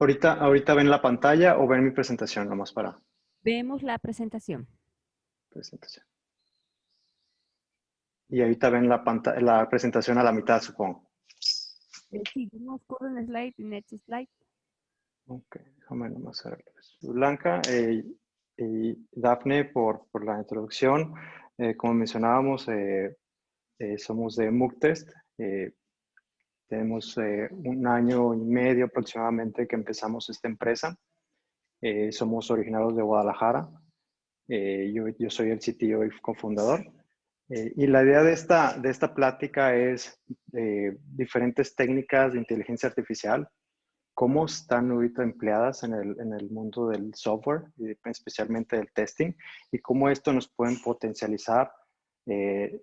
Ahorita ven la pantalla o ven mi presentación, nomás para Vemos la presentación. presentación. Y ahorita ven la presentación a la mitad, supongo. Sí, vemos current slide y next slide. Ok, déjame nomás ver. Blanca y Dafne por la introducción. Como mencionábamos, somos de MOOCtest. Tenemos un año y medio aproximadamente que empezamos esta empresa. Somos originarios de Guadalajara. Yo soy el CTO y cofundador. Y la idea de esta plática es diferentes técnicas de inteligencia artificial, cómo están ahorita empleadas en el mundo del software, y especialmente del testing, y cómo esto nos pueden potencializar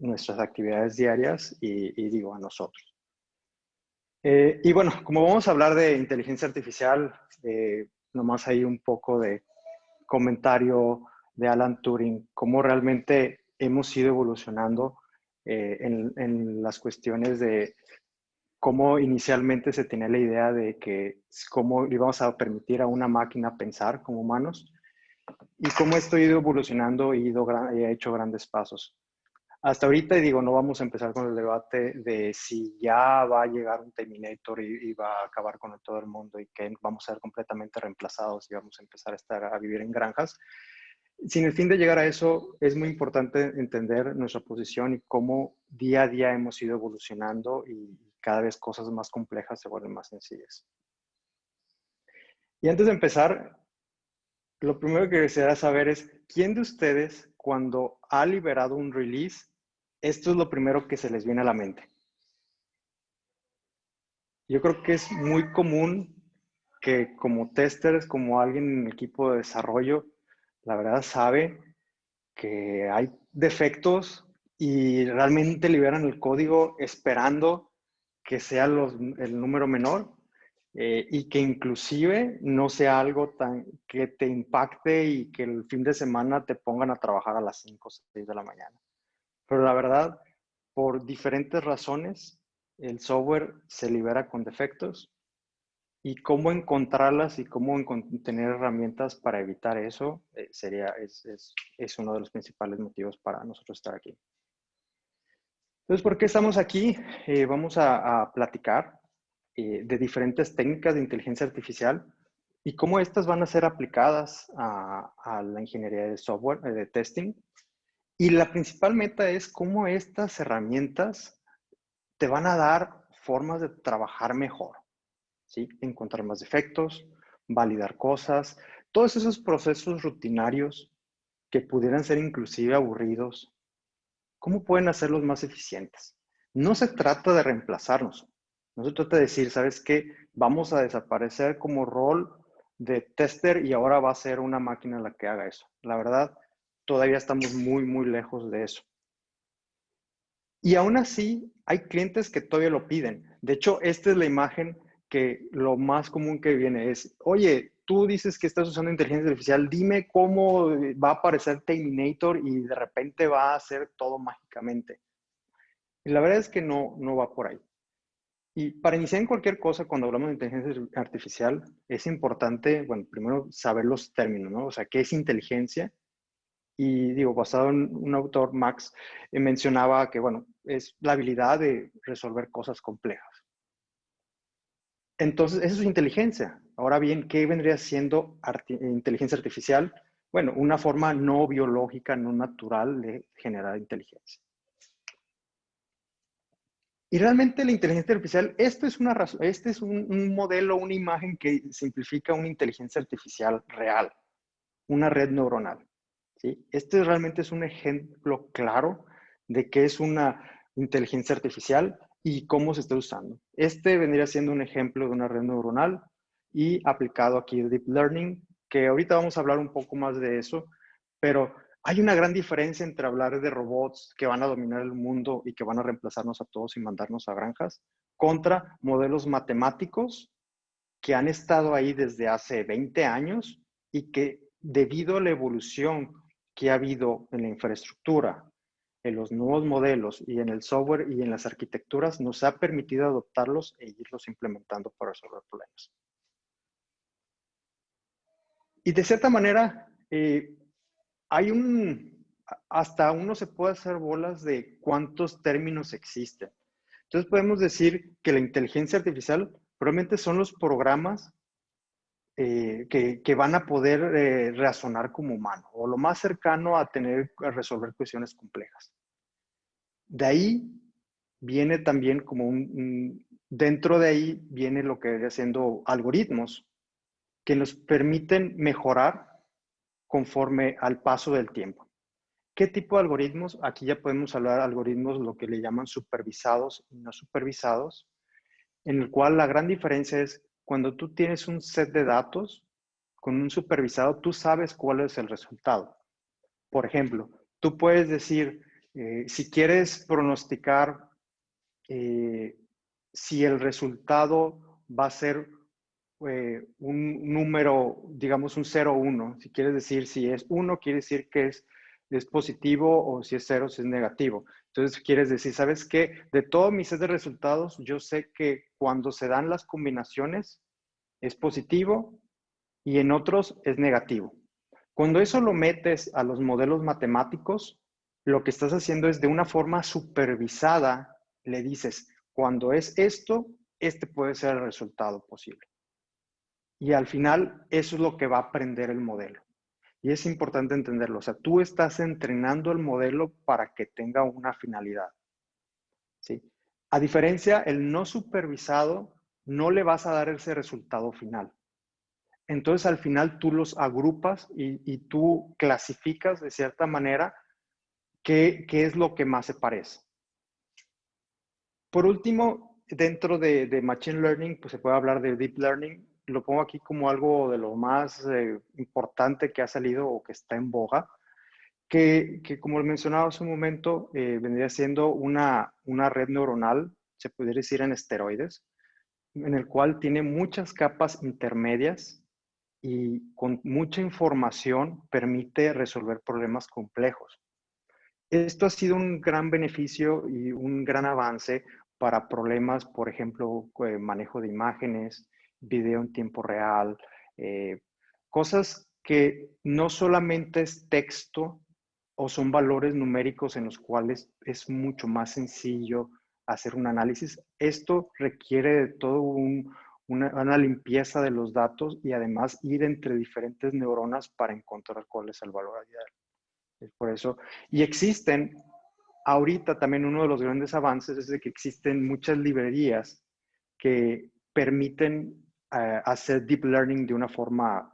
nuestras actividades diarias y digo, a nosotros. Y bueno, como vamos a hablar de inteligencia artificial, nomás hay un poco de comentario de Alan Turing, cómo realmente hemos ido evolucionando en las cuestiones de cómo inicialmente se tenía la idea de que cómo íbamos a permitir a una máquina pensar como humanos y cómo esto ha ido evolucionando y ha hecho grandes pasos. Hasta ahorita, digo, no vamos a empezar con el debate de si ya va a llegar un Terminator y va a acabar con todo el mundo y que vamos a ser completamente reemplazados y vamos a empezar a vivir en granjas. Sin el fin de llegar a eso, es muy importante entender nuestra posición y cómo día a día hemos ido evolucionando y cada vez cosas más complejas se vuelven más sencillas. Y antes de empezar, lo primero que quisiera saber es, ¿quién de ustedes cuando ha liberado un release, esto es lo primero que se les viene a la mente? Yo creo que es muy común que como testers, como alguien en el equipo de desarrollo, la verdad sabe que hay defectos y realmente liberan el código esperando que sea el número menor y que inclusive no sea algo tan que te impacte y que el fin de semana te pongan a trabajar a las 5 o 6 de la mañana. Pero la verdad, por diferentes razones, el software se libera con defectos y cómo encontrarlas y cómo tener herramientas para evitar eso es uno de los principales motivos para nosotros estar aquí. Entonces, ¿por qué estamos aquí? Vamos a platicar de diferentes técnicas de inteligencia artificial y cómo estas van a ser aplicadas a la ingeniería de software, de testing. Y la principal meta es cómo estas herramientas te van a dar formas de trabajar mejor, ¿sí? Encontrar más defectos, validar cosas, todos esos procesos rutinarios que pudieran ser inclusive aburridos, ¿cómo pueden hacerlos más eficientes? No se trata de reemplazarnos, no se trata de decir, ¿sabes qué? Vamos a desaparecer como rol de tester y ahora va a ser una máquina la que haga eso. La verdad, todavía estamos muy, muy lejos de eso. Y aún así, hay clientes que todavía lo piden. De hecho, esta es la imagen que lo más común que viene es, oye, tú dices que estás usando inteligencia artificial, dime cómo va a aparecer Terminator y de repente va a hacer todo mágicamente. Y la verdad es que no va por ahí. Y para iniciar en cualquier cosa, cuando hablamos de inteligencia artificial, es importante, bueno, primero saber los términos, ¿no? O sea, ¿qué es inteligencia? Y digo, basado en un autor, Max, mencionaba que, bueno, es la habilidad de resolver cosas complejas. Entonces, eso es inteligencia. Ahora bien, ¿qué vendría siendo inteligencia artificial? Bueno, una forma no biológica, no natural de generar inteligencia. Y realmente la inteligencia artificial, este es un modelo, una imagen que simplifica una inteligencia artificial real, una red neuronal. ¿Sí? Este realmente es un ejemplo claro de qué es una inteligencia artificial y cómo se está usando. Este vendría siendo un ejemplo de una red neuronal y aplicado aquí el Deep Learning, que ahorita vamos a hablar un poco más de eso, pero hay una gran diferencia entre hablar de robots que van a dominar el mundo y que van a reemplazarnos a todos y mandarnos a granjas, contra modelos matemáticos que han estado ahí desde hace 20 años y que debido a la evolución que ha habido en la infraestructura, en los nuevos modelos y en el software y en las arquitecturas, nos ha permitido adoptarlos e irlos implementando para resolver problemas. Y de cierta manera, hay hasta uno se puede hacer bolas de cuántos términos existen. Entonces podemos decir que la inteligencia artificial probablemente son los programas que van a poder razonar como humano, o lo más cercano a resolver cuestiones complejas. De ahí viene también dentro de ahí viene lo que viene siendo algoritmos que nos permiten mejorar conforme al paso del tiempo. ¿Qué tipo de algoritmos? Aquí ya podemos hablar de algoritmos, lo que le llaman supervisados y no supervisados, en el cual la gran diferencia es cuando tú tienes un set de datos con un supervisado, tú sabes cuál es el resultado. Por ejemplo, tú puedes decir, si quieres pronosticar si el resultado va a ser un número, digamos un 0 o 1. Si quieres decir si es 1, quiere decir que es positivo, o si es 0, si es negativo. Entonces quieres decir, ¿sabes qué? De todo mi set de resultados, yo sé que cuando se dan las combinaciones es positivo y en otros es negativo. Cuando eso lo metes a los modelos matemáticos, lo que estás haciendo es de una forma supervisada, le dices, cuando es esto, este puede ser el resultado posible. Y al final, eso es lo que va a aprender el modelo. Y es importante entenderlo. O sea, tú estás entrenando el modelo para que tenga una finalidad. ¿Sí? A diferencia, el no supervisado, no le vas a dar ese resultado final. Entonces, al final, tú los agrupas y tú clasificas de cierta manera qué es lo que más se parece. Por último, dentro de Machine Learning, pues se puede hablar de Deep Learning. Lo pongo aquí como algo de lo más importante que ha salido o que está en boga, que como mencionaba hace un momento, vendría siendo una red neuronal, se podría decir en esteroides, en el cual tiene muchas capas intermedias y con mucha información permite resolver problemas complejos. Esto ha sido un gran beneficio y un gran avance para problemas, por ejemplo, manejo de imágenes, video en tiempo real, cosas que no solamente es texto o son valores numéricos en los cuales es mucho más sencillo hacer un análisis. Esto requiere de todo una limpieza de los datos y además ir entre diferentes neuronas para encontrar cuál es el valor ideal. Es por eso. Y existen, ahorita también uno de los grandes avances es de que existen muchas librerías que permiten hacer deep learning de una forma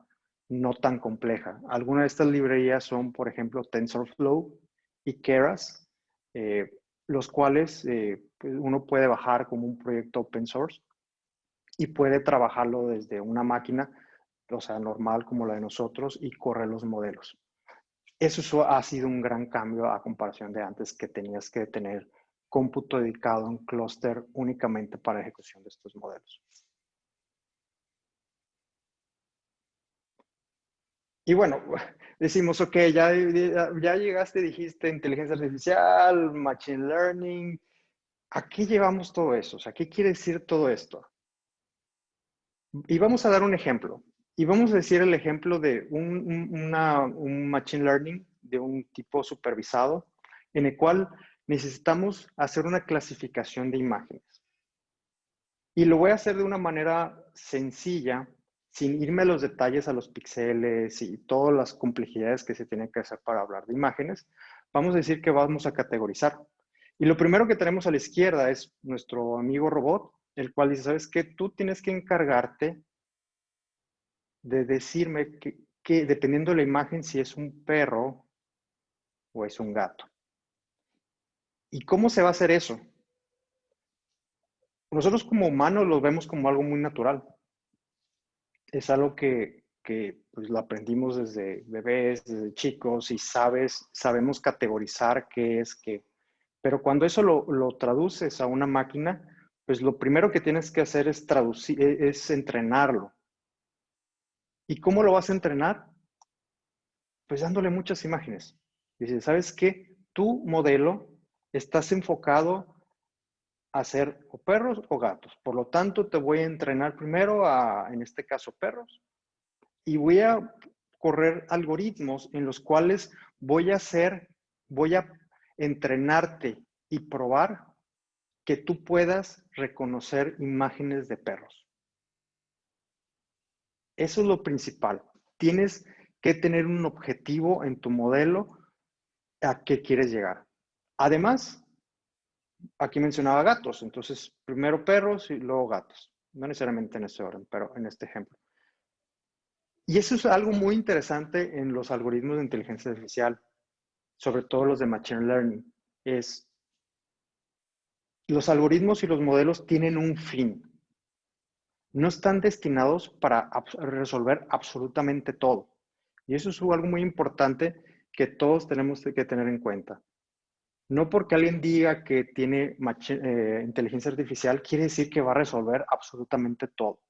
no tan compleja. Algunas de estas librerías son, por ejemplo, TensorFlow y Keras, eh, los cuales pues uno puede bajar como un proyecto open source y puede trabajarlo desde una máquina, o sea, normal como la de nosotros, y correr los modelos. Eso ha sido un gran cambio a comparación de antes, que tenías que tener cómputo dedicado, un clúster únicamente para ejecución de estos modelos. Y bueno, decimos, ok, ya llegaste, dijiste inteligencia artificial, machine learning. ¿A qué llevamos todo eso? O sea, ¿qué quiere decir todo esto? Y vamos a dar un ejemplo. Y vamos a decir el ejemplo de un machine learning de un tipo supervisado, en el cual necesitamos hacer una clasificación de imágenes. Y lo voy a hacer de una manera sencilla, sin irme a los detalles, a los píxeles y todas las complejidades que se tienen que hacer para hablar de imágenes. Vamos a decir que vamos a categorizar. Y lo primero que tenemos a la izquierda es nuestro amigo robot, el cual dice, ¿sabes qué? Tú tienes que encargarte de decirme que dependiendo de la imagen, si es un perro o es un gato. ¿Y cómo se va a hacer eso? Nosotros como humanos lo vemos como algo muy natural. Es algo que pues, lo aprendimos desde bebés, desde chicos, y sabemos categorizar qué es qué. Pero cuando eso lo traduces a una máquina, pues lo primero que tienes que hacer es traducir, es entrenarlo. ¿Y cómo lo vas a entrenar? Pues dándole muchas imágenes. Dice, ¿sabes qué? Tu modelo estás enfocado a ser o perros o gatos. Por lo tanto, te voy a entrenar primero en este caso, perros. Y voy a correr algoritmos en los cuales voy a entrenarte y probar que tú puedas reconocer imágenes de perros. Eso es lo principal. Tienes que tener un objetivo en tu modelo a qué quieres llegar. Además, aquí mencionaba gatos, entonces primero perros y luego gatos. No necesariamente en ese orden, pero en este ejemplo. Y eso es algo muy interesante en los algoritmos de inteligencia artificial, sobre todo los de Machine Learning. Los algoritmos y los modelos tienen un fin. No están destinados para resolver absolutamente todo. Y eso es algo muy importante que todos tenemos que tener en cuenta. No porque alguien diga que tiene inteligencia artificial, quiere decir que va a resolver absolutamente todo.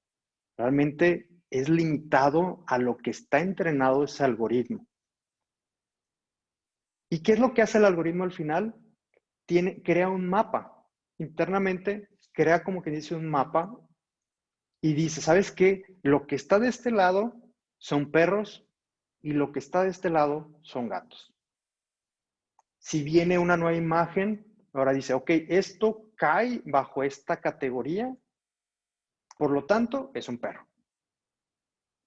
Realmente es limitado a lo que está entrenado ese algoritmo. ¿Y qué es lo que hace el algoritmo al final? Crea un mapa. Internamente crea como que dice un mapa y dice, ¿sabes qué? Lo que está de este lado son perros y lo que está de este lado son gatos. Si viene una nueva imagen, ahora dice, ok, esto cae bajo esta categoría, por lo tanto, es un perro.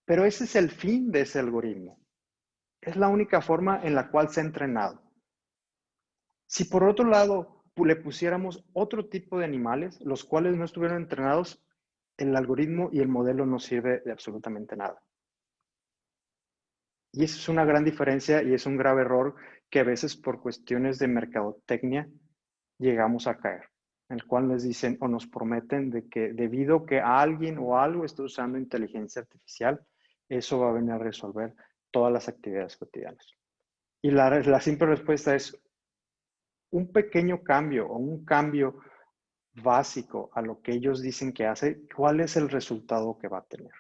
Pero ese es el fin de ese algoritmo. Es la única forma en la cual se ha entrenado. Si por otro lado le pusiéramos otro tipo de animales, los cuales no estuvieron entrenados, el algoritmo y el modelo no sirve de absolutamente nada. Y eso es una gran diferencia y es un grave error que a veces por cuestiones de mercadotecnia llegamos a caer, en el cual nos dicen o nos prometen de que debido a que alguien o algo está usando inteligencia artificial, eso va a venir a resolver todas las actividades cotidianas. Y la simple respuesta es un pequeño cambio o un cambio básico a lo que ellos dicen que hace, ¿cuál es el resultado que va a tener?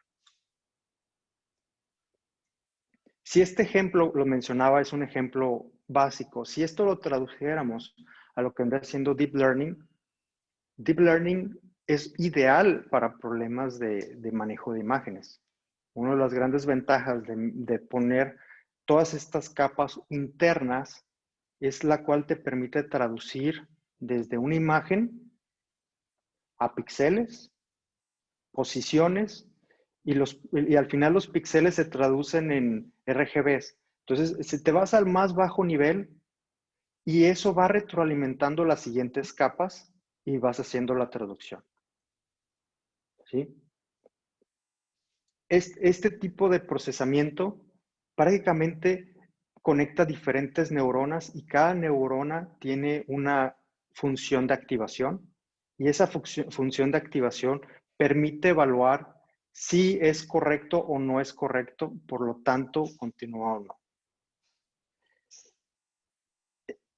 Si este ejemplo, lo mencionaba, es un ejemplo básico, si esto lo tradujéramos a lo que vendría siendo Deep Learning es ideal para problemas de manejo de imágenes. Una de las grandes ventajas de poner todas estas capas internas es la cual te permite traducir desde una imagen a píxeles, posiciones, y al final los píxeles se traducen en RGBs. Entonces, si te vas al más bajo nivel y eso va retroalimentando las siguientes capas y vas haciendo la traducción. ¿Sí? Este tipo de procesamiento prácticamente conecta diferentes neuronas y cada neurona tiene una función de activación y esa función de activación permite evaluar si es correcto o no es correcto, por lo tanto, continúa o no.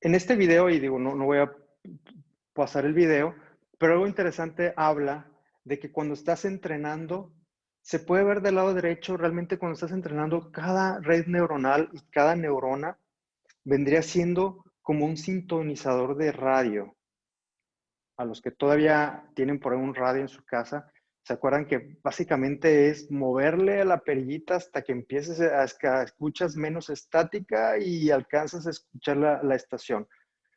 En este video, y digo, no voy a pasar el video, pero algo interesante habla de que cuando estás entrenando, se puede ver del lado derecho, realmente cuando estás entrenando, cada red neuronal y cada neurona vendría siendo como un sintonizador de radio. A los que todavía tienen por ahí un radio en su casa, se acuerdan que básicamente es moverle a la perillita hasta que empieces a escuchas menos estática y alcanzas a escuchar la estación.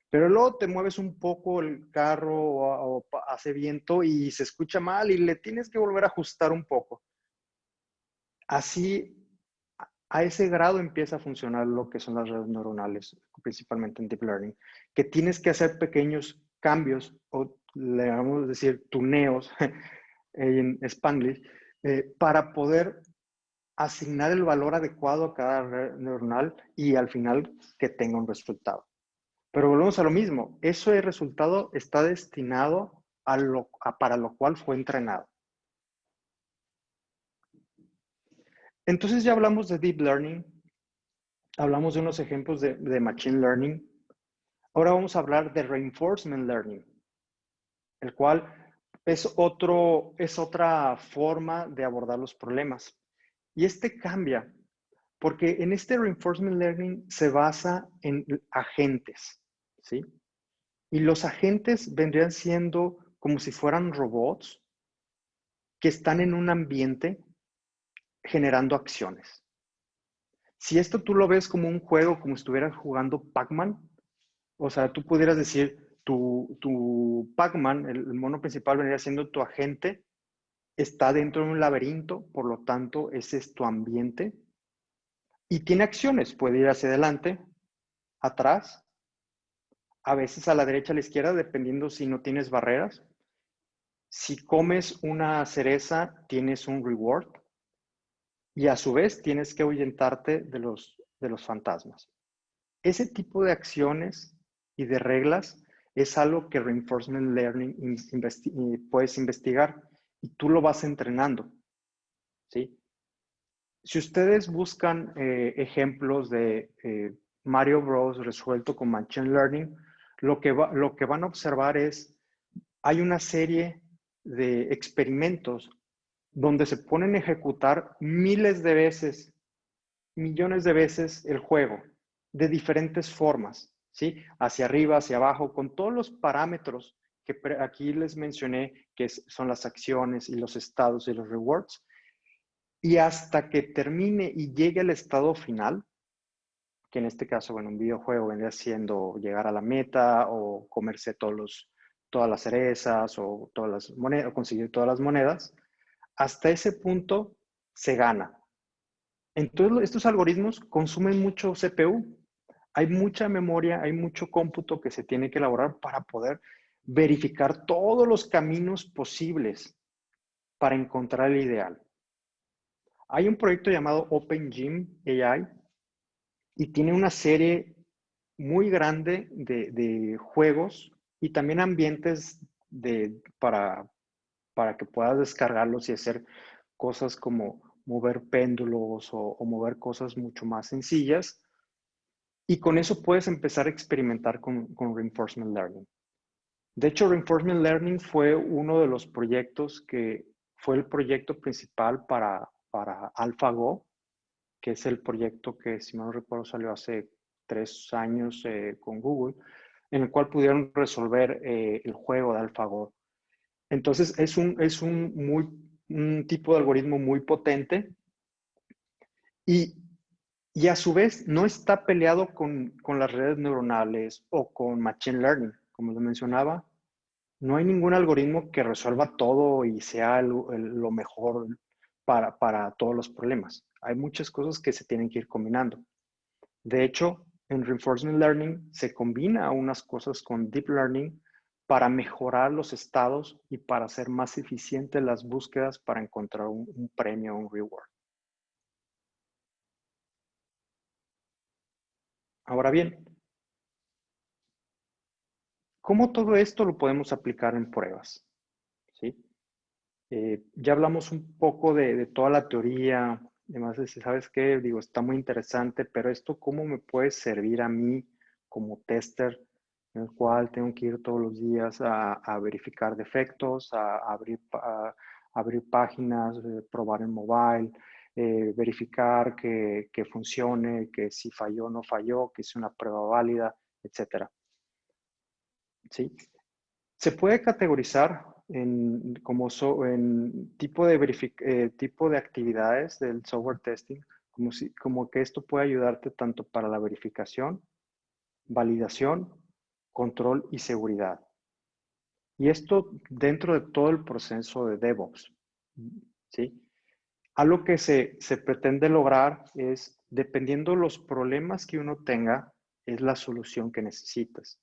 Pero luego te mueves un poco el carro o hace viento y se escucha mal y le tienes que volver a ajustar un poco. Así, a ese grado empieza a funcionar lo que son las redes neuronales, principalmente en Deep Learning, que tienes que hacer pequeños cambios o le vamos a decir tuneos en Spanglish para poder asignar el valor adecuado a cada red neuronal y al final que tenga un resultado. Pero volvemos a lo mismo, ese resultado está destinado para lo cual fue entrenado. Entonces ya hablamos de Deep Learning, hablamos de unos ejemplos de Machine Learning. Ahora vamos a hablar de Reinforcement Learning, el cual es otra forma de abordar los problemas. Y este cambia, porque en este Reinforcement Learning se basa en agentes, ¿sí? Y los agentes vendrían siendo como si fueran robots que están en un ambiente generando acciones. Si esto tú lo ves como un juego, como si estuvieras jugando Pac-Man, o sea, tú pudieras decir, tu Pac-Man, el mono principal vendría siendo tu agente, está dentro de un laberinto, por lo tanto, ese es tu ambiente, y tiene acciones, puede ir hacia adelante, atrás, a veces a la derecha, a la izquierda, dependiendo si no tienes barreras. Si comes una cereza, tienes un reward, y a su vez tienes que ahuyentarte de los fantasmas. Ese tipo de acciones y de reglas es algo que Reinforcement Learning puedes investigar y tú lo vas entrenando, ¿sí? Si ustedes buscan ejemplos de Mario Bros. Resuelto con Machine Learning, lo que van a observar es, hay una serie de experimentos donde se ponen a ejecutar miles de veces, millones de veces el juego, de diferentes formas, ¿sí? Hacia arriba, hacia abajo, con todos los parámetros que aquí les mencioné, que son las acciones y los estados y los rewards, y hasta que termine y llegue al estado final, que en este caso, bueno, un videojuego vendría siendo llegar a la meta o comerse todas las cerezas o todas las monedas, o conseguir todas las monedas, hasta ese punto se gana. Entonces, estos algoritmos consumen mucho CPU, hay mucha memoria, hay mucho cómputo que se tiene que elaborar para poder verificar todos los caminos posibles para encontrar el ideal. Hay un proyecto llamado OpenGym AI y tiene una serie muy grande de juegos y también ambientes para que puedas descargarlos y hacer cosas como mover péndulos o mover cosas mucho más sencillas. Y con eso puedes empezar a experimentar con Reinforcement Learning. De hecho, Reinforcement Learning fue uno de los proyectos que fue el proyecto principal para AlphaGo, que es el proyecto que, si no recuerdo, salió hace 3 años con Google, en el cual pudieron resolver el juego de AlphaGo. Entonces, un tipo de algoritmo muy potente y, y a su vez no está peleado con las redes neuronales o con Machine Learning, como lo mencionaba. No hay ningún algoritmo que resuelva todo y sea lo mejor para todos los problemas. Hay muchas cosas que se tienen que ir combinando. De hecho, en Reinforcement Learning se combina unas cosas con Deep Learning para mejorar los estados y para hacer más eficientes las búsquedas para encontrar un premio, un reward. Ahora bien, ¿cómo todo esto lo podemos aplicar en pruebas? ¿Sí? Ya hablamos un poco de toda la teoría, además, ¿sabes qué? Digo, está muy interesante, pero esto, ¿cómo me puede servir a mí como tester, en el cual tengo que ir todos los días a verificar defectos, a abrir páginas, probar en mobile, verificar que funcione, que si falló o no falló, que es una prueba válida, etcétera? ¿Sí? Se puede categorizar en tipo de actividades del software testing, como que esto puede ayudarte tanto para la verificación, validación, control y seguridad. Y esto dentro de todo el proceso de DevOps, ¿sí? Algo que se pretende lograr es, dependiendo los problemas que uno tenga, es la solución que necesitas.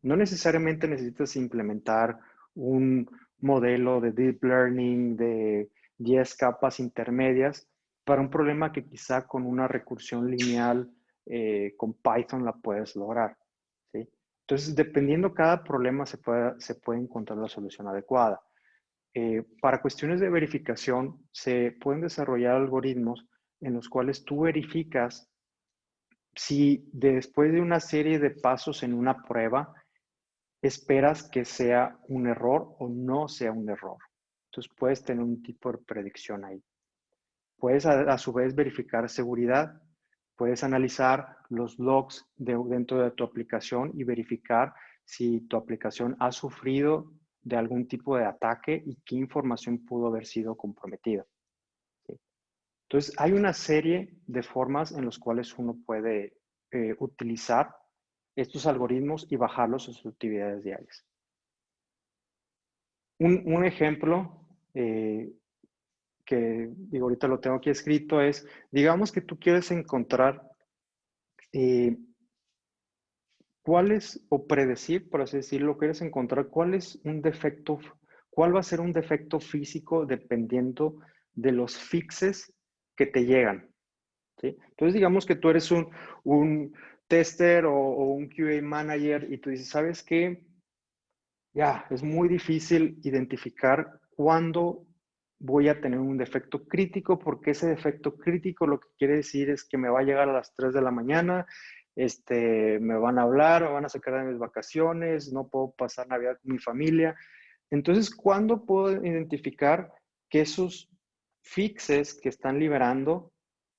No necesariamente necesitas implementar un modelo de deep learning de 10 capas intermedias para un problema que quizá con una recursión lineal con Python la puedes lograr, ¿sí? Entonces, dependiendo cada problema, se puede encontrar la solución adecuada. Para cuestiones de verificación, se pueden desarrollar algoritmos en los cuales tú verificas si después de una serie de pasos en una prueba, esperas que sea un error o no sea un error. Entonces puedes tener un tipo de predicción ahí. Puedes a su vez verificar seguridad. Puedes analizar los logs dentro de tu aplicación y verificar si tu aplicación ha sufrido de algún tipo de ataque y qué información pudo haber sido comprometida. ¿Sí? Entonces, hay una serie de formas en las cuales uno puede utilizar estos algoritmos y bajarlos en sus actividades diarias. Un ejemplo que digo, ahorita lo tengo aquí escrito es, digamos que tú quieres encontrar eh, cuál es, o predecir, por así decirlo, quieres encontrar cuál es un defecto, cuál va a ser un defecto físico dependiendo de los fixes que te llegan. ¿Sí? Entonces, digamos que tú eres un tester o un QA manager y tú dices, ¿sabes qué? Ya, es muy difícil identificar cuándo voy a tener un defecto crítico, porque ese defecto crítico lo que quiere decir es que me va a llegar a las 3 de la mañana, me van a hablar, me van a sacar de mis vacaciones, no puedo pasar Navidad con mi familia. Entonces, ¿cuándo puedo identificar que esos fixes que están liberando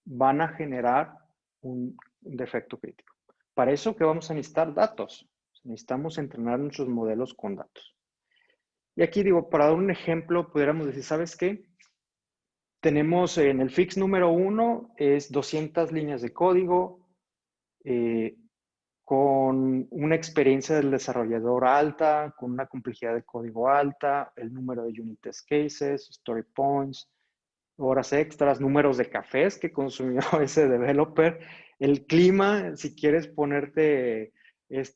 van a generar un defecto crítico? Para eso, ¿qué vamos a necesitar? Datos. Necesitamos entrenar nuestros modelos con datos. Y aquí digo, para dar un ejemplo, pudiéramos decir, ¿sabes qué? Tenemos en el fix número 1 es 200 líneas de código eh, con una experiencia del desarrollador alta, con una complejidad de código alta, el número de unit test cases, story points, horas extras, números de cafés que consumió ese developer, el clima, si quieres ponerte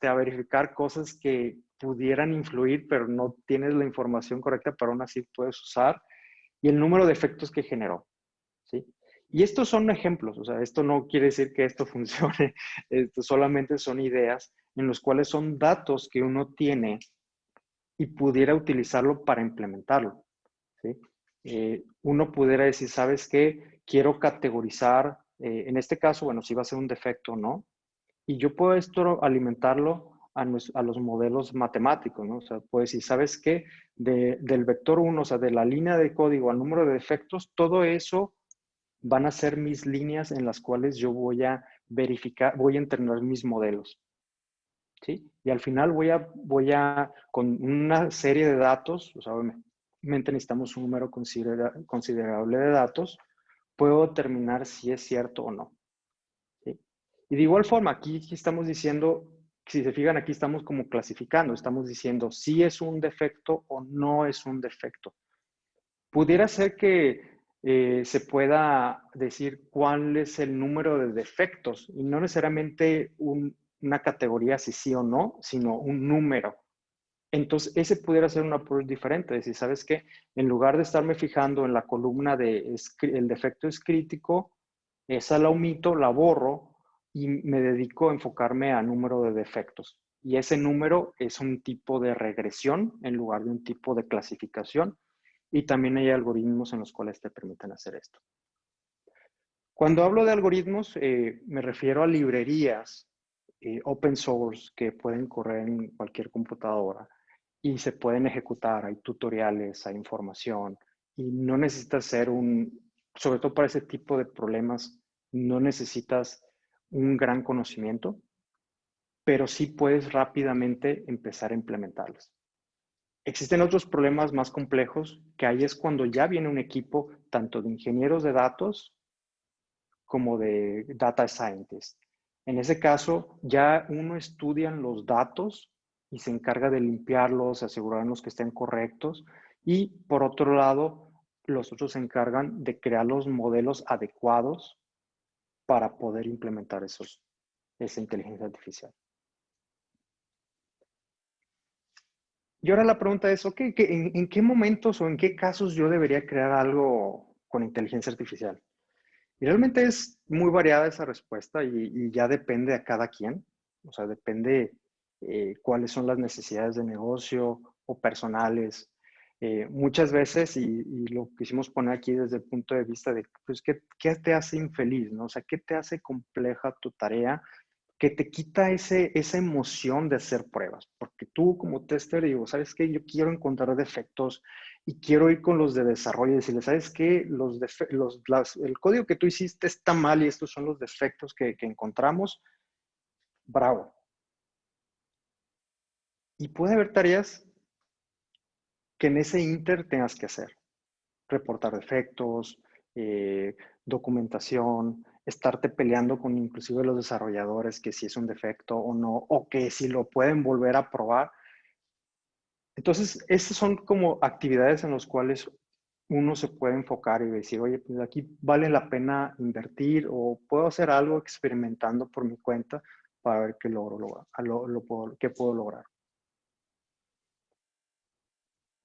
a verificar cosas que pudieran influir, pero no tienes la información correcta, pero aún así puedes usar, y el número de efectos que generó, ¿sí? Y estos son ejemplos, o sea, esto no quiere decir que esto funcione, esto solamente son ideas en los cuales son datos que uno tiene y pudiera utilizarlo para implementarlo, ¿sí? Uno pudiera decir, ¿sabes qué? Quiero categorizar, en este caso, bueno, si va a ser un defecto o no, y yo puedo esto alimentarlo a los modelos matemáticos, ¿no? O sea, puedo decir, ¿sabes qué? Del vector 1, o sea, de la línea de código al número de defectos, todo eso van a ser mis líneas en las cuales yo voy a verificar, voy a entrenar mis modelos. ¿Sí? Y al final con una serie de datos, o sea, obviamente necesitamos un número considerable de datos, puedo determinar si es cierto o no. ¿Sí? Y de igual forma, aquí estamos diciendo, si se fijan, aquí estamos como clasificando, estamos diciendo si es un defecto o no es un defecto. Pudiera ser que se pueda decir cuál es el número de defectos y no necesariamente una categoría si sí o no, sino un número. Entonces, ese pudiera ser un approach diferente, decir, ¿sabes qué? En lugar de estarme fijando en la columna de el defecto es crítico, esa la omito, la borro y me dedico a enfocarme a número de defectos. Y ese número es un tipo de regresión en lugar de un tipo de clasificación. Y también hay algoritmos en los cuales te permiten hacer esto. Cuando hablo de algoritmos, me refiero a librerías open source que pueden correr en cualquier computadora y se pueden ejecutar. Hay tutoriales, hay información y no necesitas ser sobre todo para ese tipo de problemas, no necesitas un gran conocimiento, pero sí puedes rápidamente empezar a implementarlos. Existen otros problemas más complejos, que ahí es cuando ya viene un equipo tanto de ingenieros de datos como de data scientists. En ese caso, ya uno estudia los datos y se encarga de limpiarlos, asegurarnos que estén correctos. Y por otro lado, los otros se encargan de crear los modelos adecuados para poder implementar esa inteligencia artificial. Y ahora la pregunta es, ok, ¿en qué momentos o en qué casos yo debería crear algo con inteligencia artificial? Y realmente es muy variada esa respuesta y ya depende a cada quien. O sea, depende cuáles son las necesidades de negocio o personales. Muchas veces, y lo quisimos poner aquí desde el punto de vista de, pues, ¿qué te hace infeliz? ¿No? O sea, ¿qué te hace compleja tu tarea? Que te quita esa emoción de hacer pruebas. Porque tú como tester digo, ¿sabes qué? Yo quiero encontrar defectos y quiero ir con los de desarrollo y decirles, ¿sabes qué? El código que tú hiciste está mal y estos son los defectos que encontramos. Bravo. Y puede haber tareas que en ese inter tengas que hacer. Reportar defectos, documentación, estarte peleando con inclusive los desarrolladores que si es un defecto o no, o que si lo pueden volver a probar. Entonces, esas son como actividades en las cuales uno se puede enfocar y decir, oye, pues aquí vale la pena invertir o puedo hacer algo experimentando por mi cuenta para ver qué logro lograr, qué puedo lograr.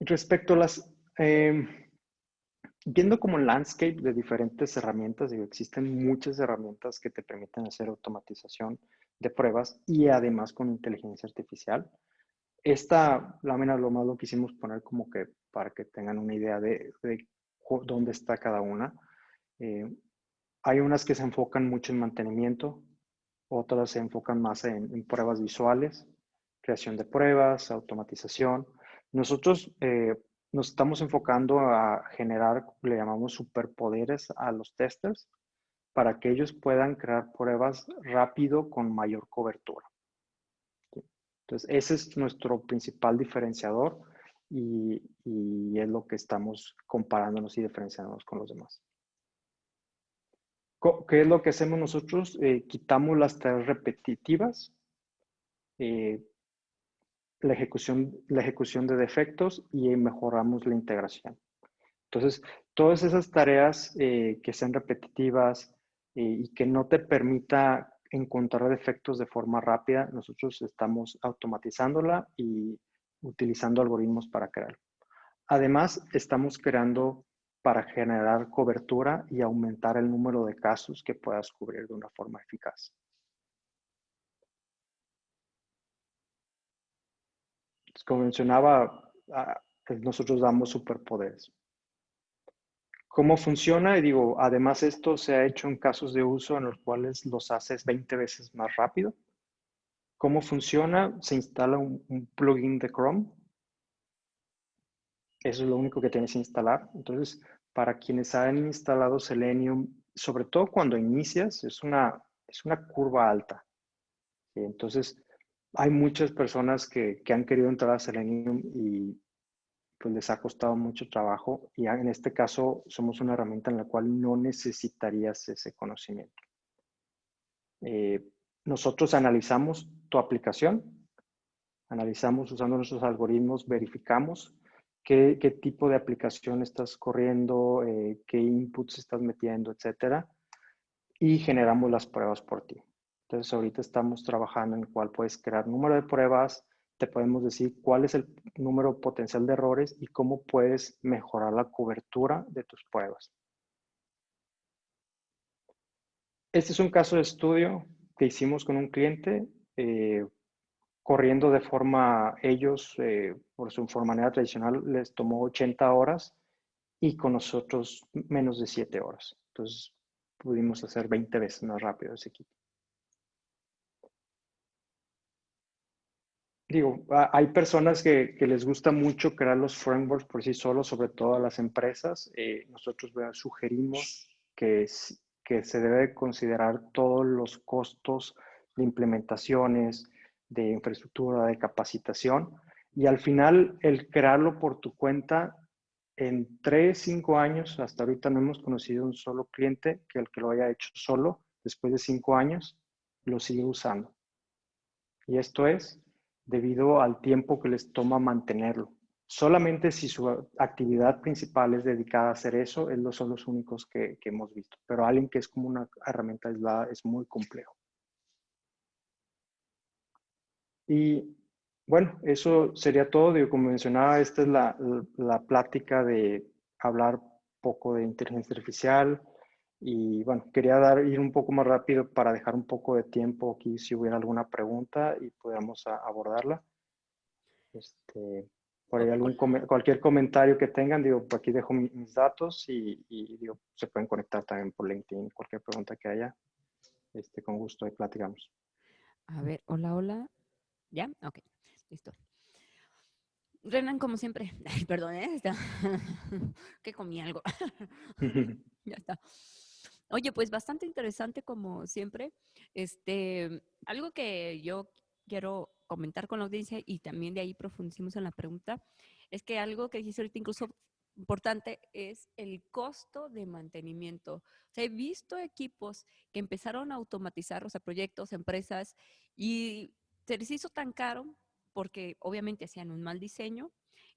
Respecto a viendo como el landscape de diferentes herramientas, digo, existen muchas herramientas que te permiten hacer automatización de pruebas y además con inteligencia artificial. Esta lámina lo quisimos poner como que para que tengan una idea de dónde está cada una. Eh, Hay unas que se enfocan mucho en mantenimiento, otras se enfocan más en pruebas visuales, creación de pruebas, automatización. Nosotros nos estamos enfocando a generar, le llamamos superpoderes a los testers, para que ellos puedan crear pruebas rápido con mayor cobertura. Entonces, ese es nuestro principal diferenciador y es lo que estamos comparándonos y diferenciándonos con los demás. ¿Qué es lo que hacemos nosotros? Quitamos las tareas repetitivas, eh, la ejecución de defectos y mejoramos la integración. Entonces, todas esas tareas que sean repetitivas y que no te permita encontrar defectos de forma rápida, nosotros estamos automatizándola y utilizando algoritmos para crearlo. Además, estamos creando para generar cobertura y aumentar el número de casos que puedas cubrir de una forma eficaz. Como mencionaba, nosotros damos superpoderes. ¿Cómo funciona? Y digo, además esto se ha hecho en casos de uso en los cuales los haces 20 veces más rápido. ¿Cómo funciona? Se instala un plugin de Chrome. Eso es lo único que tienes que instalar. Entonces, para quienes han instalado Selenium, sobre todo cuando inicias, es una curva alta. Entonces, hay muchas personas que han querido entrar a Selenium y pues les ha costado mucho trabajo y en este caso somos una herramienta en la cual no necesitarías ese conocimiento. Eh, Nosotros analizamos tu aplicación, analizamos usando nuestros algoritmos, verificamos qué tipo de aplicación estás corriendo, qué inputs estás metiendo, etcétera, y generamos las pruebas por ti. Entonces, ahorita estamos trabajando en cuál puedes crear número de pruebas, te podemos decir cuál es el número potencial de errores y cómo puedes mejorar la cobertura de tus pruebas. Este es un caso de estudio que hicimos con un cliente, corriendo de forma, ellos, por su manera tradicional, les tomó 80 horas y con nosotros menos de 7 horas. Entonces, pudimos hacer 20 veces más rápido ese equipo. Digo, hay personas que les gusta mucho crear los frameworks por sí solos, sobre todo a las empresas. Nosotros sugerimos que se debe considerar todos los costos de implementaciones, de infraestructura, de capacitación. Y al final, el crearlo por tu cuenta, en 3, 5 años, hasta ahorita no hemos conocido un solo cliente que el que lo haya hecho solo, después de 5 años, lo sigue usando. Y esto es debido al tiempo que les toma mantenerlo. Solamente si su actividad principal es dedicada a hacer eso, son los únicos que hemos visto. Pero alguien que es como una herramienta aislada es muy complejo. Y bueno, eso sería todo. Digo, como mencionaba, esta es la plática de hablar poco de inteligencia artificial. Y bueno, quería ir un poco más rápido para dejar un poco de tiempo aquí si hubiera alguna pregunta y pudiéramos abordarla. Por ahí cualquier comentario que tengan, digo, por aquí dejo mis datos y digo, se pueden conectar también por LinkedIn, cualquier pregunta que haya, con gusto ahí platicamos. A ver, hola, hola. ¿Ya? Ok, listo. Renan, como siempre. Ay, perdón, ¿eh? Que comí algo. Ya está. Oye, pues bastante interesante como siempre. Algo que yo quiero comentar con la audiencia y también de ahí profundicimos en la pregunta, es que algo que dijiste ahorita incluso importante es el costo de mantenimiento. O sea, he visto equipos que empezaron a automatizar, o sea, proyectos, empresas, y se les hizo tan caro porque obviamente hacían un mal diseño,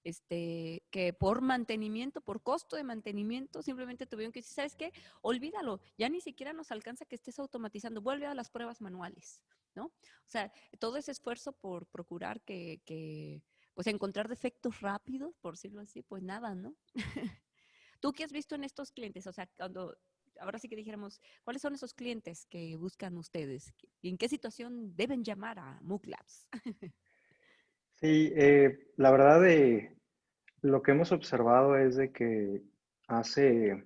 que por mantenimiento, por costo de mantenimiento, simplemente tuvieron que decir, ¿sabes qué? Olvídalo, ya ni siquiera nos alcanza que estés automatizando, vuelve a las pruebas manuales, ¿no? O sea, todo ese esfuerzo por procurar pues encontrar defectos rápidos, por decirlo así, pues nada, ¿no? ¿Tú qué has visto en estos clientes? O sea, ahora sí que dijéramos, ¿cuáles son esos clientes que buscan ustedes? ¿Y en qué situación deben llamar a MOOC Labs? Sí, la verdad de lo que hemos observado es de que hace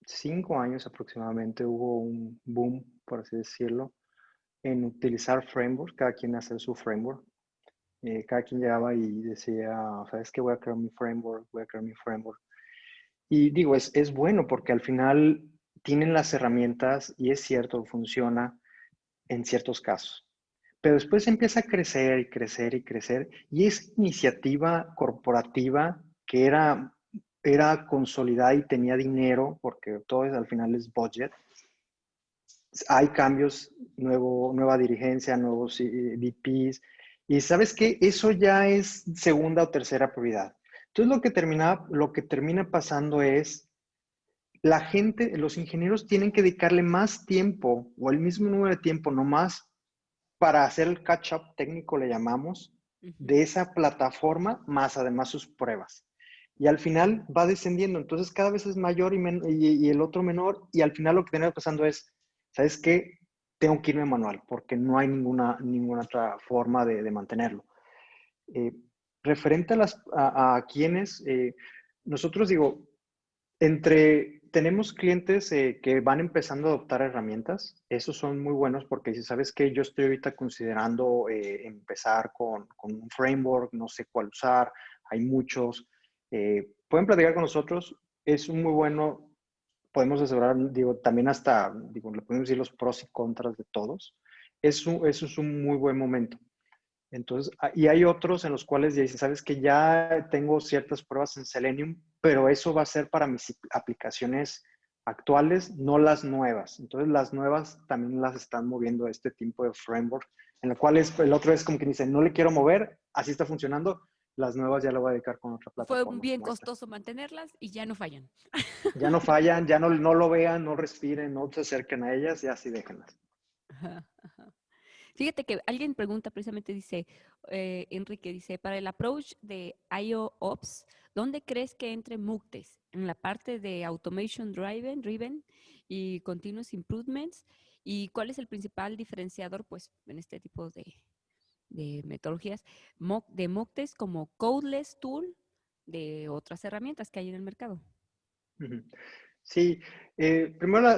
5 años aproximadamente hubo un boom, por así decirlo, en utilizar frameworks, cada quien hacer su framework. Cada quien llegaba y decía, ¿sabes qué? Voy a crear mi framework, voy a crear mi framework. Y digo, es bueno porque al final tienen las herramientas y es cierto, funciona en ciertos casos. Pero después empieza a crecer y crecer y crecer. Y esa iniciativa corporativa que era consolidada y tenía dinero, porque todo es, al final es budget, hay cambios, nueva dirigencia, nuevos VPs, y sabes que eso ya es segunda o tercera prioridad. Entonces lo que termina pasando es la gente, los ingenieros tienen que dedicarle más tiempo o el mismo número de tiempo, no más, para hacer el catch-up técnico, le llamamos, Ujú. de esa plataforma, más además sus pruebas. Y al final va descendiendo, entonces cada vez es mayor y el otro menor, y al final lo que tenemos pasando es, ¿sabes qué? Tengo que irme manual, porque no hay ninguna otra forma de mantenerlo. Eh, Referente a quienes, nosotros digo, tenemos clientes que van empezando a adoptar herramientas. Esos son muy buenos porque si sabes que yo estoy ahorita considerando empezar con un framework, no sé cuál usar, hay muchos. Pueden platicar con nosotros. Es un muy bueno, podemos asegurar, digo, también hasta, digo, le podemos decir los pros y contras de todos. Eso es un muy buen momento. Entonces, y hay otros en los cuales ya dicen, sabes que ya tengo ciertas pruebas en Selenium, pero eso va a ser para mis aplicaciones actuales, no las nuevas. Entonces, las nuevas también las están moviendo a este tipo de framework, en el cual el otro es como que dice, no le quiero mover, así está funcionando, las nuevas ya lo voy a dedicar con otra Fue plataforma bien como esta. costoso mantenerlas y ya no fallan. Ya no fallan, ya no lo vean, no respiren, no se acerquen a ellas, ya así déjenlas. Ajá, ajá. Fíjate que alguien pregunta precisamente, dice, Enrique, dice, para el approach de IO Ops, ¿dónde crees que entre Muktes? ¿En la parte de Automation Driven y Continuous Improvements? ¿Y cuál es el principal diferenciador, pues, en este tipo de metodologías de Muktes como Codeless Tool de otras herramientas que hay en el mercado? Ujú. Sí, primero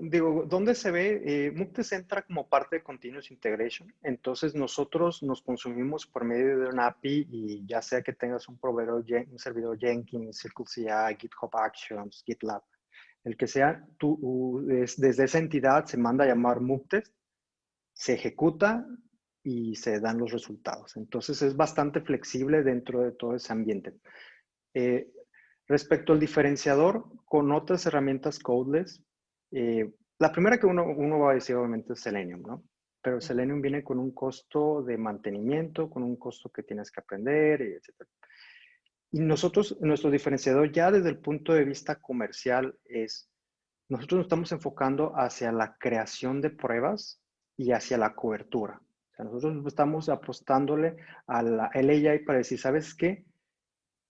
digo, ¿dónde se ve? Muktes entra como parte de Continuous Integration, entonces nosotros nos consumimos por medio de una API y ya sea que tengas un proveedor, un servidor Jenkins, CircleCI, GitHub Actions, GitLab, el que sea, desde esa entidad se manda a llamar Muktes, se ejecuta y se dan los resultados. Entonces es bastante flexible dentro de todo ese ambiente. Eh, Respecto al diferenciador con otras herramientas codeless, la primera que uno va a decir obviamente es Selenium, ¿no? Pero Ujú. Selenium viene con un costo de mantenimiento, con un costo que tienes que aprender, etc. Y nosotros, nuestro diferenciador ya desde el punto de vista comercial es, nosotros nos estamos enfocando hacia la creación de pruebas y hacia la cobertura. O sea, nosotros estamos apostándole a la LAI para decir, ¿sabes qué?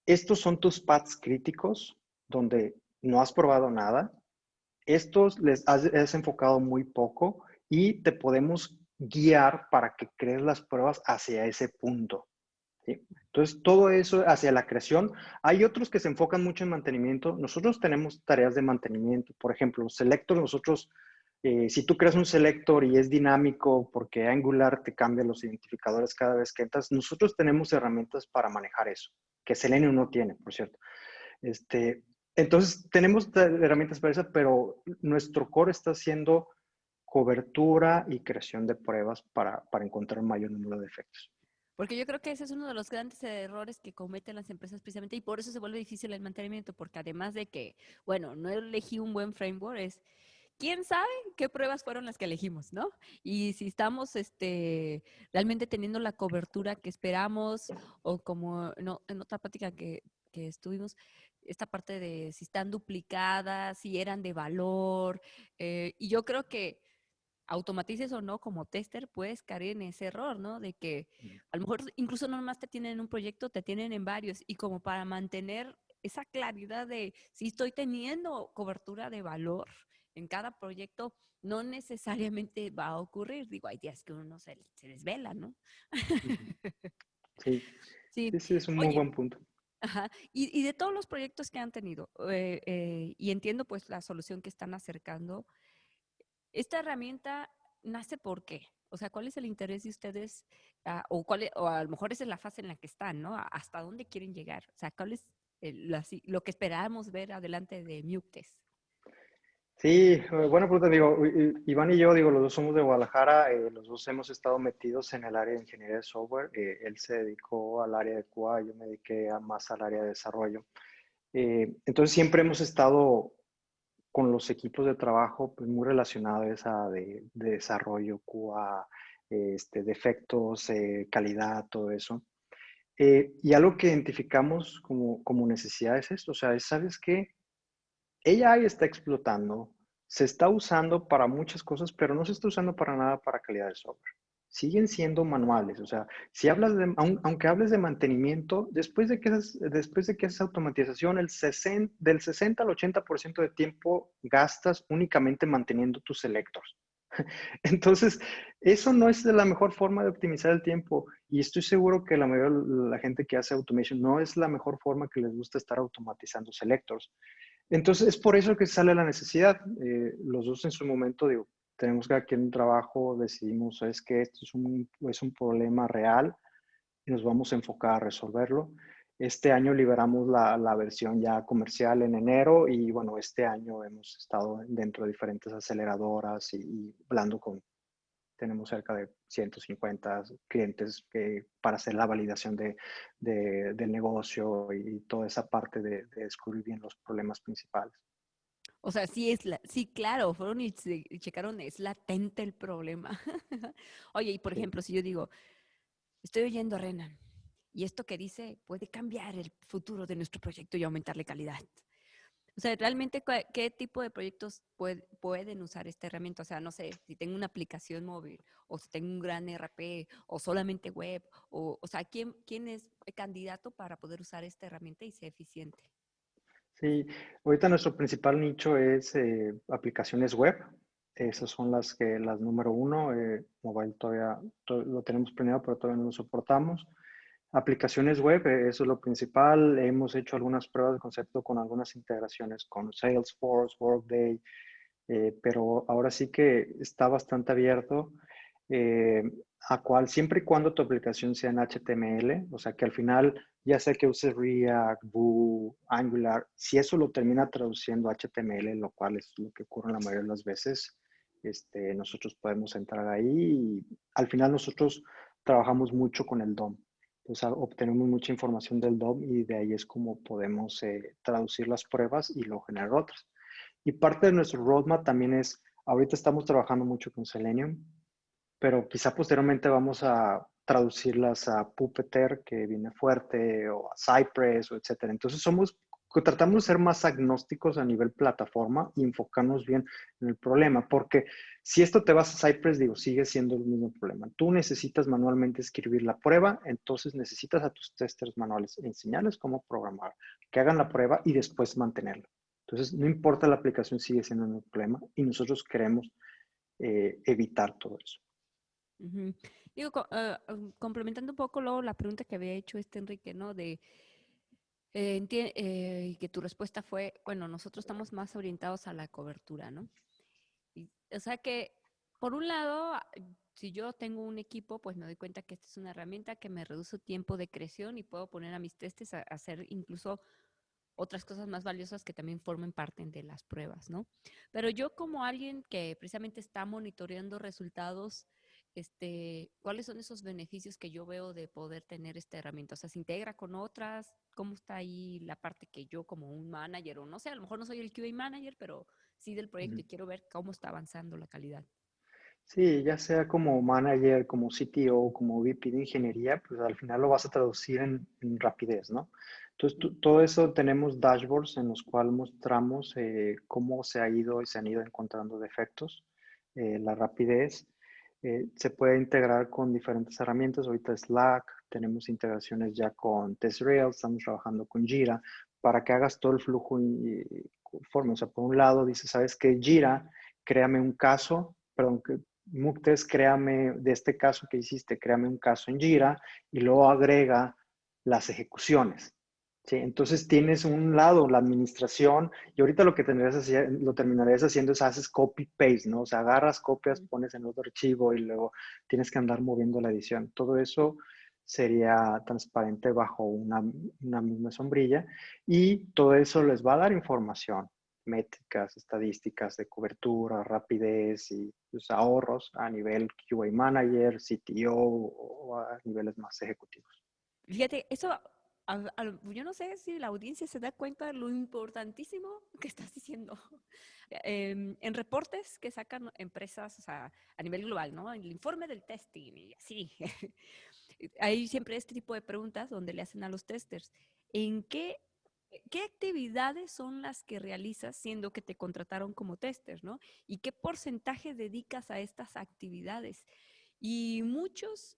Estos son tus paths críticos donde no has probado nada. Estos les has enfocado muy poco y te podemos guiar para que crees las pruebas hacia ese punto. ¿Sí? Entonces, todo eso hacia la creación. Hay otros que se enfocan mucho en mantenimiento. Nosotros tenemos tareas de mantenimiento. Por ejemplo, Selector, nosotros, si tú creas un Selector y es dinámico porque Angular te cambia los identificadores cada vez que entras, nosotros tenemos herramientas para manejar eso, que Selenium no tiene, por cierto. Este, entonces, tenemos herramientas para eso, pero nuestro core está haciendo cobertura y creación de pruebas para encontrar un mayor número de efectos. Porque yo creo que ese es uno de los grandes errores que cometen las empresas precisamente y por eso se vuelve difícil el mantenimiento, porque además de que, bueno, no elegí un buen framework, es quién sabe qué pruebas fueron las que elegimos, ¿no? Y si estamos realmente teniendo la cobertura que esperamos o como no, en otra práctica que estuvimos, esta parte de si están duplicadas, si eran de valor, y yo creo que automatices o no como tester, puedes caer en ese error, ¿no? De que a lo mejor incluso no nomás te tienen en un proyecto, te tienen en varios y como para mantener esa claridad de si estoy teniendo cobertura de valor en cada proyecto, no necesariamente va a ocurrir. Digo, hay días que uno se desvela, ¿no? Ujú. Sí, Sí. sí, sí, es un muy Oye, buen punto. ajá. Y de todos los proyectos que han tenido, y entiendo pues la solución que están acercando, esta herramienta nace ¿por qué? O sea, ¿cuál es el interés de ustedes? O a lo mejor esa es la fase en la que están, ¿no? ¿Hasta dónde quieren llegar? O sea, ¿cuál es lo que esperábamos ver adelante de Muktes? Sí, bueno, pues te digo, Iván y yo, digo, los dos somos de Guadalajara, los dos hemos estado metidos en el área de ingeniería de software. Él se dedicó al área de QA, yo me dediqué más al área de desarrollo. Entonces siempre hemos estado con los equipos de trabajo pues, muy relacionados a de desarrollo, QA, defectos, calidad, todo eso. Y algo que identificamos como necesidad es esto, o sea, ¿sabes qué? AI está explotando, se está usando para muchas cosas, pero no se está usando para nada para calidad de software. Siguen siendo manuales, o sea, si hablas de, aunque hables de mantenimiento, después de que haces automatización, del 60 al 80% de tiempo gastas únicamente manteniendo tus selectors. Entonces, eso no es la mejor forma de optimizar el tiempo y estoy seguro que la mayoría de la gente que hace automation no es la mejor forma que les gusta estar automatizando selectors. Entonces, es por eso que sale la necesidad. Los dos en su momento, digo, tenemos que aquí en un trabajo, decidimos, es que esto es un problema real y nos vamos a enfocar a resolverlo. Este año liberamos la versión ya comercial en enero y bueno, este año hemos estado dentro de diferentes aceleradoras y hablando con, tenemos cerca de 150 clientes para hacer la validación del negocio y toda esa parte de descubrir bien los problemas principales. O sea, sí, claro, fueron y checaron, es latente el problema. Oye, y por Sí. ejemplo, si yo digo, estoy oyendo a Renan, y esto que dice puede cambiar el futuro de nuestro proyecto y aumentarle calidad. O sea, realmente, ¿qué tipo de proyectos pueden usar esta herramienta? O sea, no sé, si tengo una aplicación móvil, o si tengo un gran RP, o solamente web, o sea, ¿quién es el candidato para poder usar esta herramienta y ser eficiente? Sí, ahorita nuestro principal nicho es aplicaciones web. Esas son las número uno. Mobile todavía lo tenemos planeado, pero todavía no lo soportamos. Aplicaciones web, eso es lo principal. Hemos hecho algunas pruebas de concepto con algunas integraciones con Salesforce, Workday, pero ahora sí que está bastante abierto eh, a cual siempre y cuando tu aplicación sea en HTML, o sea que al final, ya sea que uses React, Vue, Angular, si eso lo termina traduciendo a HTML, lo cual es lo que ocurre la mayoría de las veces, nosotros podemos entrar ahí y al final nosotros trabajamos mucho con el DOM. Entonces obtenemos mucha información del DOM y de ahí es como podemos traducir las pruebas y luego generar otras. Y parte de nuestro roadmap también es, ahorita estamos trabajando mucho con Selenium, pero quizá posteriormente vamos a traducirlas a Puppeteer, que viene fuerte, o a Cypress, o etcétera. Entonces tratamos de ser más agnósticos a nivel plataforma y enfocarnos bien en el problema, porque si esto te vas a Cypress, digo, sigue siendo el mismo problema. Tú necesitas manualmente escribir la prueba, entonces necesitas a tus testers manuales enseñarles cómo programar, que hagan la prueba y después mantenerla. Entonces, no importa la aplicación, sigue siendo un problema y nosotros queremos evitar todo eso. Ujú. Digo, complementando un poco luego la pregunta que había hecho Enrique, ¿no? Que tu respuesta fue, bueno, nosotros estamos más orientados a la cobertura, ¿no? O sea que, por un lado, si yo tengo un equipo, pues me doy cuenta que esta es una herramienta que me reduce tiempo de creación y puedo poner a mis testes a hacer incluso otras cosas más valiosas que también formen parte de las pruebas, ¿no? Pero yo como alguien que precisamente está monitoreando resultados, ¿cuáles son esos beneficios que yo veo de poder tener esta herramienta? O sea, ¿se integra con otras? ¿Cómo está ahí la parte que yo como un manager, o no sé, a lo mejor no soy el QA manager, pero sí del proyecto Ujú. y quiero ver cómo está avanzando la calidad? Sí, ya sea como manager, como CTO, como VP de ingeniería, pues al final lo vas a traducir en rapidez, ¿no? Entonces, todo eso tenemos dashboards en los cuales mostramos cómo se ha ido y se han ido encontrando defectos, la rapidez. Se puede integrar con diferentes herramientas. Ahorita Slack, tenemos integraciones ya con TestRails, estamos trabajando con Jira para que hagas todo el flujo y conforme. O sea, por un lado dices, ¿sabes qué? Jira, créame un caso, perdón, que Muktes, créame, de este caso que hiciste, créame un caso en Jira y luego agrega las ejecuciones. ¿Sí? Entonces tienes un lado, la administración, y ahorita lo que lo terminarías haciendo es haces copy-paste, ¿no? O sea, agarras, copias, Mm. pones en otro archivo y luego tienes que andar moviendo la edición. Todo eso sería transparente bajo una misma sombrilla y todo eso les va a dar información, métricas, estadísticas de cobertura, rapidez y pues, ahorros a nivel QA manager, CTO o a niveles más ejecutivos. Fíjate, eso, yo no sé si la audiencia se da cuenta de lo importantísimo que estás diciendo. En reportes que sacan empresas, o sea, a nivel global, ¿no? El informe del testing y así. Hay siempre este tipo de preguntas donde le hacen a los testers, ¿en qué actividades son las que realizas siendo que te contrataron como tester, ¿no? ¿Y qué porcentaje dedicas a estas actividades? Y muchos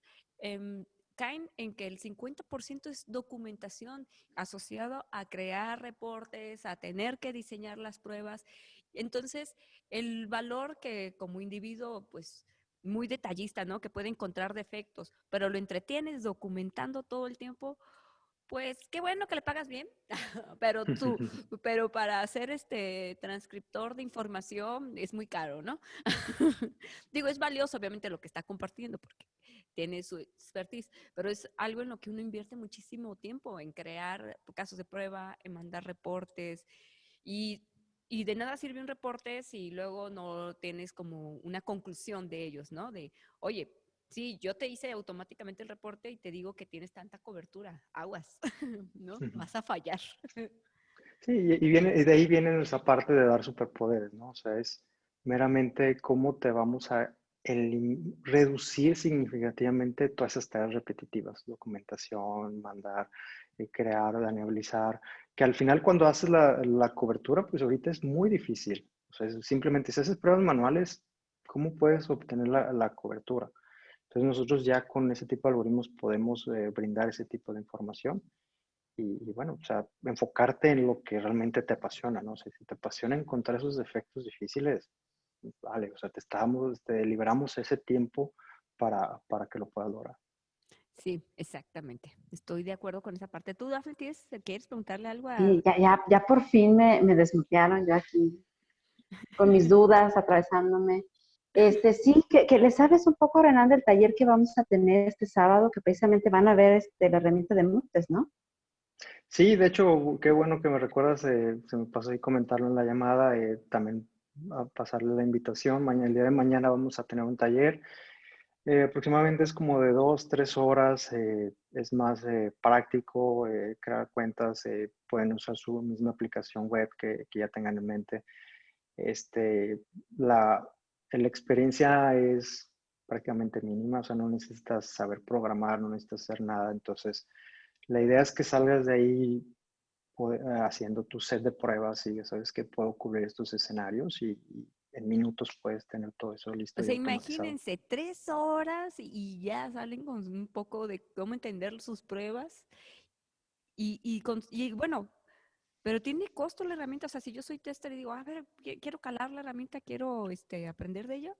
caen en que el 50% es documentación asociado a crear reportes, a tener que diseñar las pruebas. Entonces, el valor que como individuo, pues muy detallista, ¿no? Que puede encontrar defectos, pero lo entretienes documentando todo el tiempo, pues qué bueno que le pagas bien, pero pero para hacer este transcriptor de información es muy caro, ¿no? Digo, es valioso obviamente lo que está compartiendo porque tiene su expertise, pero es algo en lo que uno invierte muchísimo tiempo en crear casos de prueba, en mandar reportes y, y de nada sirve un reporte si luego no tienes como una conclusión de ellos, ¿no? De, oye, sí, yo te hice automáticamente el reporte y te digo que tienes tanta cobertura, aguas, ¿no? Vas a fallar. Sí, y de ahí viene esa parte de dar superpoderes, ¿no? O sea, es meramente cómo te vamos a reducir significativamente todas esas tareas repetitivas, documentación, mandar, crear, analizar, que al final cuando haces la cobertura, pues ahorita es muy difícil. O sea, simplemente si haces pruebas manuales, ¿cómo puedes obtener la cobertura? Entonces nosotros ya con ese tipo de algoritmos podemos brindar ese tipo de información y bueno, o sea, enfocarte en lo que realmente te apasiona, ¿no? O sea, si te apasiona encontrar esos defectos difíciles, vale, o sea, te liberamos ese tiempo para que lo puedas lograr. Sí, exactamente. Estoy de acuerdo con esa parte. ¿Tú, Dafne, quieres preguntarle algo a... Sí, ya por fin me desmutearon, yo aquí con mis dudas, atravesándome. Sí, que le sabes un poco, Renan, del taller que vamos a tener este sábado, que precisamente van a ver la herramienta de Mutes, ¿no? Sí, de hecho, qué bueno que me recuerdas, se me pasó ahí comentarlo en la llamada, también a pasarle la invitación. Mañana, el día de mañana vamos a tener un taller. Aproximadamente es como de 2, 3 horas, es más práctico, crear cuentas, pueden usar su misma aplicación web que ya tengan en mente. Este, la experiencia es prácticamente mínima, o sea, no necesitas saber programar, no necesitas hacer nada, entonces la idea es que salgas de ahí haciendo tu set de pruebas y ya sabes que puedo cubrir estos escenarios y en minutos puedes tener todo eso O listo y sea, automatizado. imagínense 3 horas y ya salen con un poco de cómo entender sus pruebas y bueno, pero tiene costo la herramienta. O sea, si yo soy tester y digo, a ver, quiero calar la herramienta, quiero aprender de ella.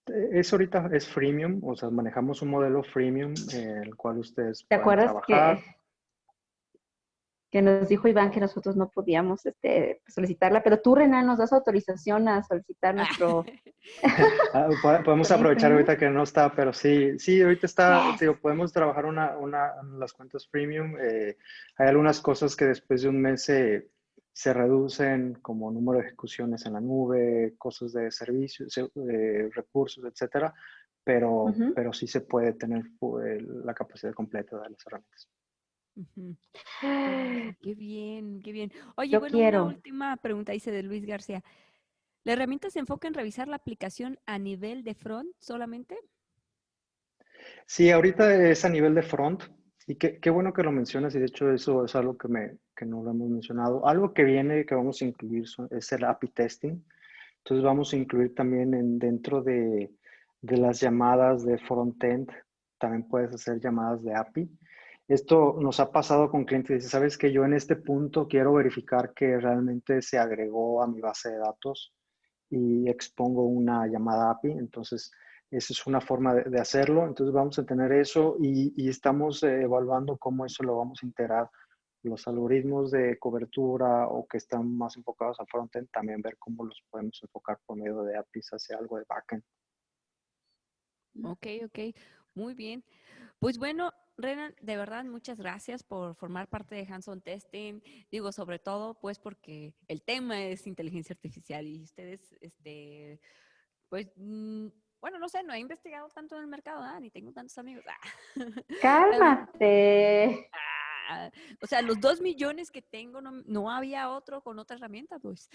Es ahorita, es freemium, o sea, manejamos un modelo freemium el cual ustedes ¿Te pueden acuerdas trabajar. que nos dijo Iván que nosotros no podíamos solicitarla? Pero tú, Renan, nos das autorización a solicitar Ah, nuestro Podemos aprovechar premium. ahorita que no está, pero sí, sí, ahorita está, Yes. te digo, podemos trabajar las cuentas freemium. Hay algunas cosas que después de un mes se reducen como número de ejecuciones en la nube, costos de servicios, recursos, etcétera, Ujú. pero sí se puede tener la capacidad completa de las herramientas. Ujú. Qué bien, qué bien. Oye, Yo bueno, una quiero. última pregunta, dice de Luis García. ¿La herramienta se enfoca en revisar la aplicación a nivel de front solamente? Sí, ahorita es a nivel de front y qué bueno que lo mencionas y de hecho eso es algo que no lo hemos mencionado. Algo que viene, que vamos a incluir es el API testing. Entonces vamos a incluir también dentro de las llamadas de frontend, también puedes hacer llamadas de API. Esto nos ha pasado con clientes, dice, sabes que yo en este punto quiero verificar que realmente se agregó a mi base de datos y expongo una llamada API. Entonces, esa es una forma de hacerlo. Entonces, vamos a tener eso y estamos evaluando cómo eso lo vamos a integrar. Los algoritmos de cobertura o que están más enfocados al frontend, también ver cómo los podemos enfocar por medio de APIs hacia algo de backend. Ok, ok, muy bien. Pues bueno, Renan, de verdad, muchas gracias por formar parte de Hands-on Testing. Digo, sobre todo, pues porque el tema es inteligencia artificial y ustedes, pues, bueno, no sé, no he investigado tanto en el mercado, ni tengo tantos amigos. Realmente, Cálmate. o sea, los 2 millones que tengo, no había otro con otra herramienta, pues.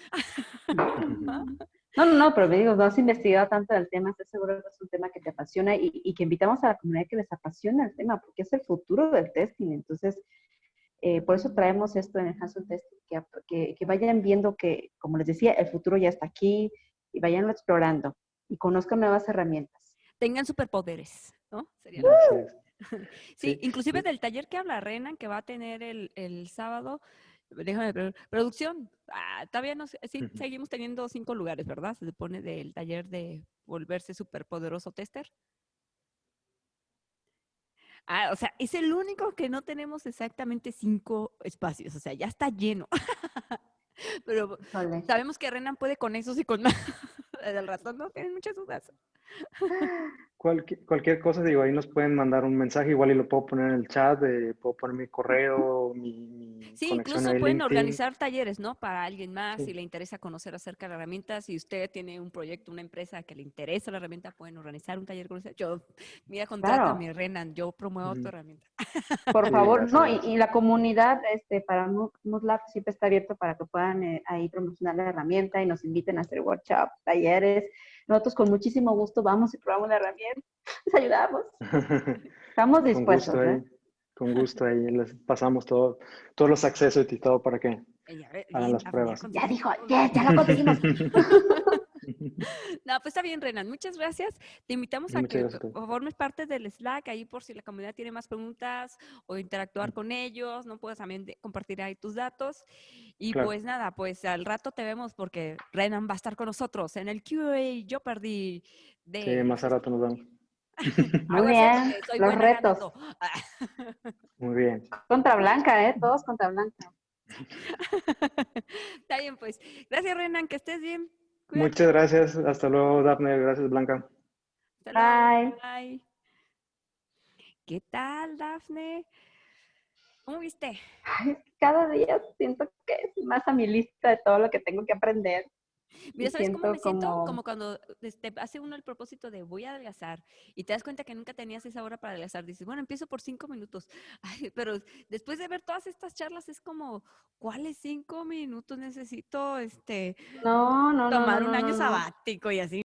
No, no, no, pero me digo, no has investigado tanto del tema, estoy seguro que es un tema que te apasiona y que invitamos a la comunidad que les apasiona el tema, porque es el futuro del testing. Entonces, por eso traemos esto en el Hands-on Testing, que vayan viendo que, como les decía, el futuro ya está aquí y vayanlo explorando y conozcan nuevas herramientas. Tengan superpoderes, ¿no? Sería lo Así es. Sí, Sí. inclusive del taller que habla Renan, que va a tener el sábado, déjame ver, producción. Todavía no sé, sí, seguimos teniendo 5 lugares, ¿verdad? Se supone del taller de volverse superpoderoso tester. O sea, es el único que no tenemos exactamente 5 espacios, o sea, ya está lleno. Pero Híjole. sabemos que Renan puede con esos y con más. Del ratón no tienen muchas dudas. Cualquier cosa, digo, ahí nos pueden mandar un mensaje, igual y lo puedo poner en el chat, puedo poner mi correo, mi Sí, conexión incluso ahí pueden LinkedIn. organizar talleres, ¿no? Para alguien más, si Sí, le interesa conocer acerca de la herramienta, si usted tiene un proyecto, una empresa que le interesa la herramienta, pueden organizar un taller con usted. Mira, Claro, contrátame, Renan, yo promuevo tu ujú, herramienta. por sí, favor, gracias, no, gracias. y la comunidad para Moodlab siempre está abierto para que puedan ahí promocionar la herramienta y nos inviten a hacer workshops, talleres. Nosotros con muchísimo gusto vamos y probamos la herramienta, les ayudamos. Estamos dispuestos, ¿eh? Con gusto ahí les pasamos todos los accesos y todo para que Ya ve, hagan bien, las Dafne, ya pruebas. Ya conseguiste dijo, todos los yes, ya lo accesos. conseguimos. No, pues está bien, Renan. Muchas gracias. Te invitamos a Muchas que gracias a todos. formes parte del Slack ahí por si la comunidad tiene más preguntas o interactuar con ellos. No puedes también compartir ahí tus datos. Y Claro. pues nada, pues al rato te vemos porque Renan va a estar con nosotros en el QA. Yo perdí Sí, de más a rato nos vemos. Muy Aguas, bien, porque soy los buena retos. ganando. Muy bien. Contra Blanca, ¿eh? Todos contra Blanca. Está bien, pues. Gracias, Renan. Que estés bien. Muchas Cuídate. gracias. Hasta luego, Daphne. Gracias, Blanca. Hasta luego. Bye. Bye. ¿Qué tal, Dafne? ¿Cómo viste? Ay, cada día siento que es más a mi lista de todo lo que tengo que aprender y Mira, ¿sabes cómo me siento siento? como, Como cuando hace uno el propósito de voy a adelgazar y te das cuenta que nunca tenías esa hora para adelgazar. Dices, bueno, empiezo por 5 minutos. Ay, pero después de ver todas estas charlas es como, ¿cuáles 5 minutos necesito no, no, no, no, tomar un no, año no, no. sabático y así?